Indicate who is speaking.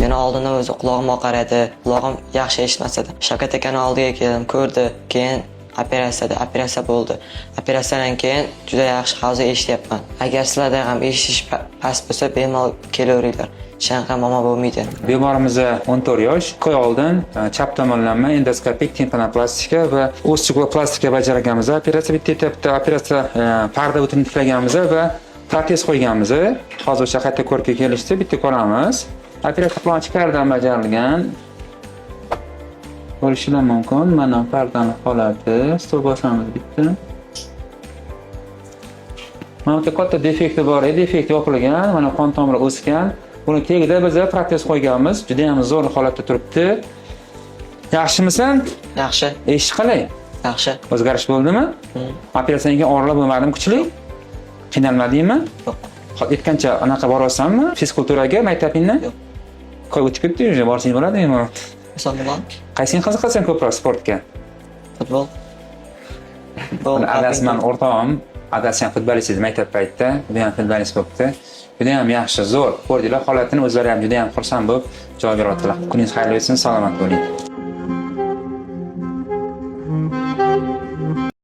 Speaker 1: Yana oldindan o'zi qulog'im oqaradi, qulog'im yaxshi eshitmas edi. Shavkat akani oldiga keldim, ko'rdi, keyin operatsiya bo'ldi. Operatsiyadan keyin juda yaxshi hozir eshityapman. Agar sizlarda ham eshitish past bo'lsa, bemalol kelaveringlar. Shunaqa muammo bo'lmaydi.
Speaker 2: Bemorimiz 14 yosh, 2 oy oldin chap tomonlama endoskopik timpanoplastika va osteoplastika bajarganmiz. Operatsiya bitta operatsiya parda o'tini tiklaganmiz va protez qo'yganmiz. Hozir o'sha qayta ko'rikka kelishdi, bitta ko'ramiz. Operatsiya plani ichkaridan bajarilgan. Ko'rishingiz mumkin. Mana pardani holati, stol bosamiz bitta. Mana bu katta defekti bor edi, defekt yopilgan, mana qon tomiri o'sgan. Buni tagida biz protez qo'yganmiz. Juda ham zo'r holatda turibdi. Yaxshimisan?
Speaker 1: Yaxshi.
Speaker 2: Eshit qalay?
Speaker 1: Yaxshi.
Speaker 2: O'zgarish bo'ldimi? Operatsiyadan keyin og'irlik bo'lmadimi kuchli? Qiynalmadingmi?
Speaker 1: Yo'q.
Speaker 2: Aytgancha anaqa borasanmi? Fizkulturaga maktabingdan?
Speaker 1: Yo'q.
Speaker 2: Qo'y o'tib ketdi, уже borsang bo'ladimi?
Speaker 1: Salomon.
Speaker 2: Qaysini qiziqasan ko'proq sportga?
Speaker 1: Futbol.
Speaker 2: Adasman o'rtog'im, adasi ham futbolist edi maktab paytida, juda ham futbolist bo'libdi. Juda ham yaxshi, zo'r. Ko'rdinglar holatini, o'zlari ham juda ham xursand bo'lib javob beryaptilar. Kuningiz xayrli bo'lsin, salomat bo'ling.